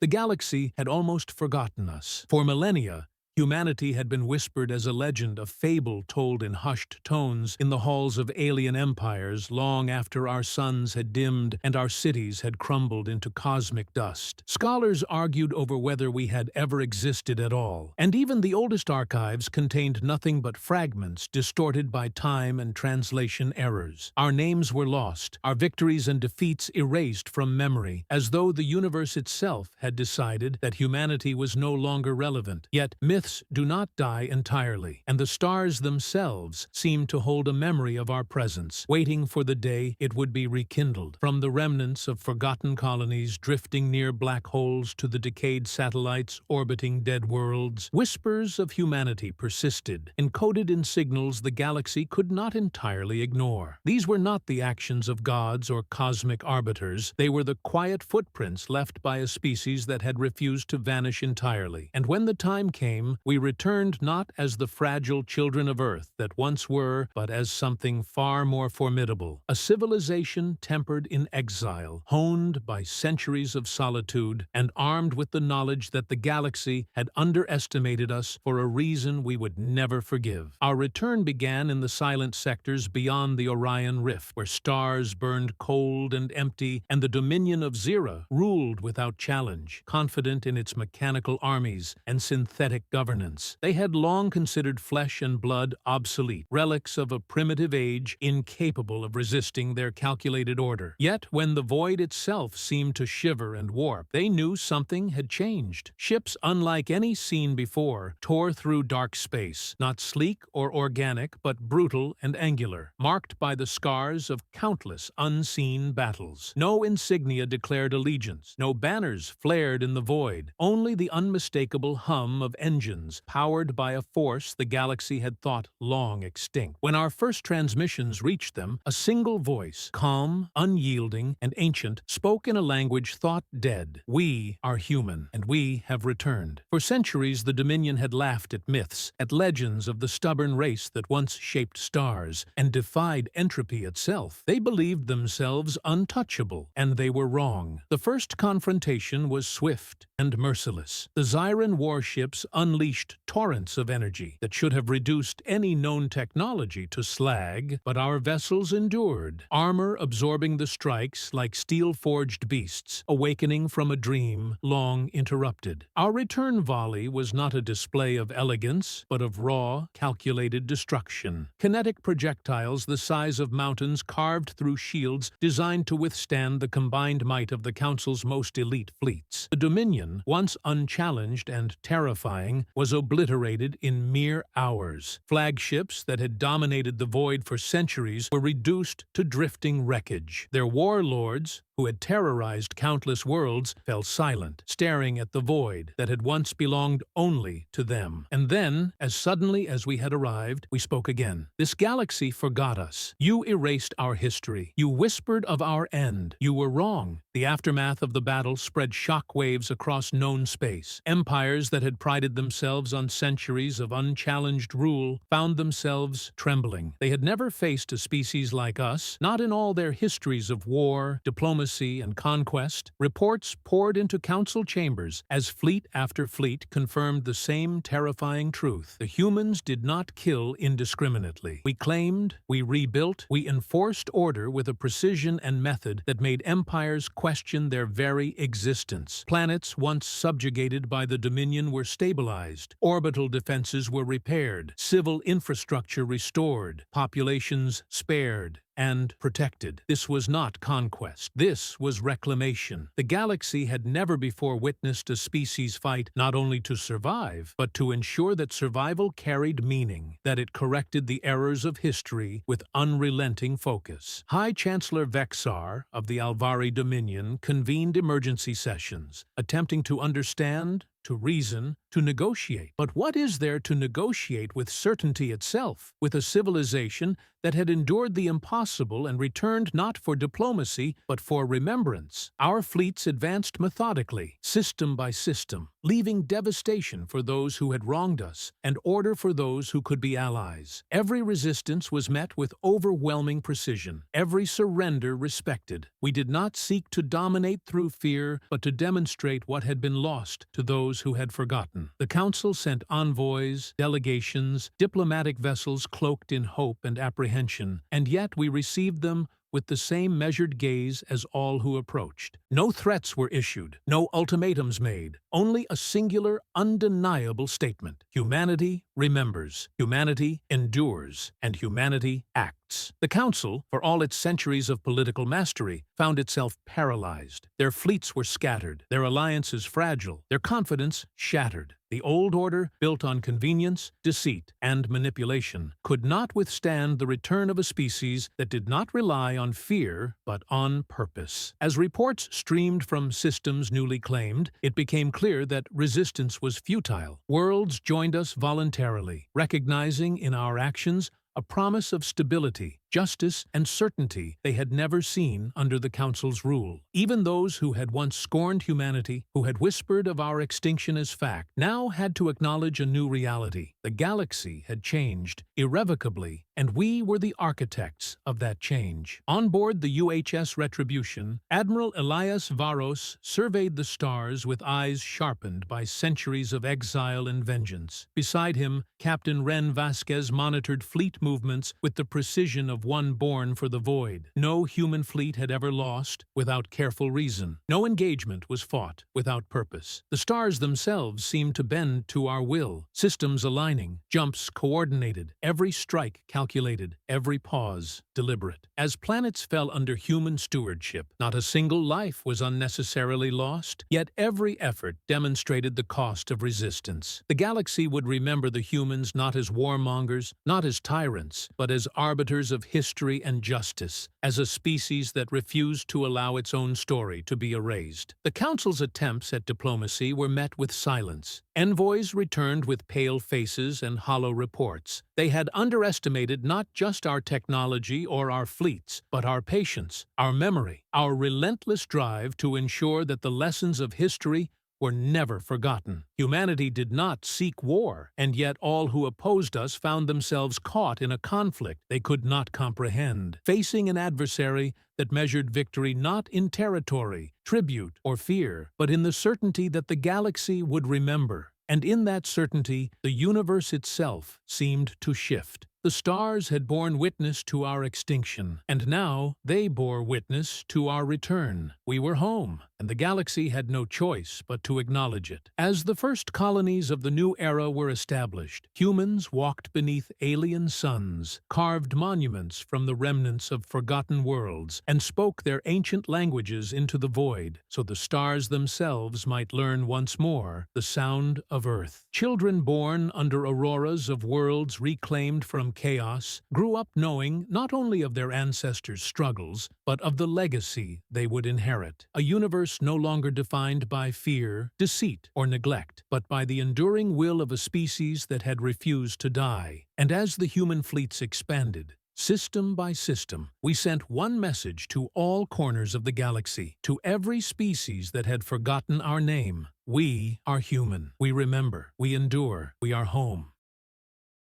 The galaxy had almost forgotten us. For millennia, humanity had been whispered as a legend, a fable told in hushed tones in the halls of alien empires long after our suns had dimmed and our cities had crumbled into cosmic dust. Scholars argued over whether we had ever existed at all, and even the oldest archives contained nothing but fragments distorted by time and translation errors. Our names were lost, our victories and defeats erased from memory, as though the universe itself had decided that humanity was no longer relevant. Yet myths do not die entirely, and the stars themselves seem to hold a memory of our presence, waiting for the day it would be rekindled. From the remnants of forgotten colonies drifting near black holes to the decayed satellites orbiting dead worlds, whispers of humanity persisted, encoded in signals the galaxy could not entirely ignore. These were not the actions of gods or cosmic arbiters, they were the quiet footprints left by a species that had refused to vanish entirely. And when the time came, we returned not as the fragile children of Earth that once were, but as something far more formidable, a civilization tempered in exile, honed by centuries of solitude, and armed with the knowledge that the galaxy had underestimated us for a reason we would never forgive. Our return began in the silent sectors beyond the Orion Rift, where stars burned cold and empty, and the Dominion of Zira ruled without challenge, confident in its mechanical armies and synthetic governance. They had long considered flesh and blood obsolete, relics of a primitive age incapable of resisting their calculated order. Yet, when the void itself seemed to shiver and warp, they knew something had changed. Ships unlike any seen before tore through dark space, not sleek or organic, but brutal and angular, marked by the scars of countless unseen battles. No insignia declared allegiance, no banners flared in the void, only the unmistakable hum of engines powered by a force the galaxy had thought long extinct. When our first transmissions reached them, a single voice, calm, unyielding, and ancient, spoke in a language thought dead. We are human, and we have returned. For centuries, the Dominion had laughed at myths, at legends of the stubborn race that once shaped stars and defied entropy itself. They believed themselves untouchable, and they were wrong. The first confrontation was swift and merciless. The Zyran warships unleashed torrents of energy that should have reduced any known technology to slag, but our vessels endured, armor absorbing the strikes like steel-forged beasts, awakening from a dream long interrupted. Our return volley was not a display of elegance, but of raw, calculated destruction. Kinetic projectiles the size of mountains carved through shields designed to withstand the combined might of the Council's most elite fleets. The Dominion, once unchallenged and terrifying, was obliterated in mere hours. Flagships that had dominated the void for centuries were reduced to drifting wreckage. Their warlords, who had terrorized countless worlds, fell silent, staring at the void that had once belonged only to them. And then, as suddenly as we had arrived, we spoke again. This galaxy forgot us. You erased our history. You whispered of our end. You were wrong. The aftermath of the battle spread shockwaves across known space. Empires that had prided themselves on centuries of unchallenged rule found themselves trembling. They had never faced a species like us, not in all their histories of war, diplomacy, and conquest. Reports poured into council chambers as fleet after fleet confirmed the same terrifying truth. The humans did not kill indiscriminately. We claimed, we rebuilt, we enforced order with a precision and method that made empires question their very existence. Planets once subjugated by the Dominion were stabilized. Orbital defenses were repaired. Civil infrastructure restored. Populations spared and protected. This was not conquest. This was reclamation. The galaxy had never before witnessed a species fight not only to survive, but to ensure that survival carried meaning, that it corrected the errors of history with unrelenting focus. High Chancellor Vexar of the Alvari Dominion convened emergency sessions, attempting to understand, to reason, to negotiate. But what is there to negotiate with certainty itself, with a civilization that had endured the impossible and returned not for diplomacy, but for remembrance? Our fleets advanced methodically, system by system, leaving devastation for those who had wronged us and order for those who could be allies. Every resistance was met with overwhelming precision, every surrender respected. We did not seek to dominate through fear, but to demonstrate what had been lost to those who had forgotten. The Council sent envoys, delegations, diplomatic vessels cloaked in hope and apprehension, and yet we received them with the same measured gaze as all who approached. No threats were issued, no ultimatums made, only a singular, undeniable statement. Humanity remembers, humanity endures, and humanity acts. The Council, for all its centuries of political mastery, found itself paralyzed. Their fleets were scattered, their alliances fragile, their confidence shattered. The old order, built on convenience, deceit, and manipulation, could not withstand the return of a species that did not rely on fear but on purpose. As reports streamed from systems newly claimed, it became clear that resistance was futile. Worlds joined us voluntarily, recognizing in our actions a promise of stability, justice, and certainty they had never seen under the Council's rule. Even those who had once scorned humanity, who had whispered of our extinction as fact, now had to acknowledge a new reality. The galaxy had changed irrevocably, and we were the architects of that change. On board the UHS Retribution, Admiral Elias Varos surveyed the stars with eyes sharpened by centuries of exile and vengeance. Beside him, Captain Ren Vasquez monitored fleet movements with the precision of one born for the void. No human fleet had ever lost without careful reason. No engagement was fought without purpose. The stars themselves seemed to bend to our will, systems aligning, jumps coordinated, every strike calculated, every pause deliberate. As planets fell under human stewardship, not a single life was unnecessarily lost, yet every effort demonstrated the cost of resistance. The galaxy would remember the humans not as warmongers, not as tyrants, but as arbiters of history and justice, as a species that refused to allow its own story to be erased. The Council's attempts at diplomacy were met with silence. Envoys returned with pale faces and hollow reports. They had underestimated not just our technology or our fleets, but our patience, our memory, our relentless drive to ensure that the lessons of history were never forgotten. Humanity did not seek war, and yet all who opposed us found themselves caught in a conflict they could not comprehend, facing an adversary that measured victory not in territory, tribute, or fear, but in the certainty that the galaxy would remember. And in that certainty, the universe itself seemed to shift. The stars had borne witness to our extinction, and now they bore witness to our return. We were home, and the galaxy had no choice but to acknowledge it. As the first colonies of the new era were established, humans walked beneath alien suns, carved monuments from the remnants of forgotten worlds, and spoke their ancient languages into the void, so the stars themselves might learn once more the sound of Earth. Children born under auroras of worlds reclaimed from chaos grew up knowing not only of their ancestors' struggles, but of the legacy they would inherit. A universe no longer defined by fear, deceit, or neglect, but by the enduring will of a species that had refused to die. And as the human fleets expanded, system by system, we sent one message to all corners of the galaxy, to every species that had forgotten our name. We are human. We remember. We endure. We are home.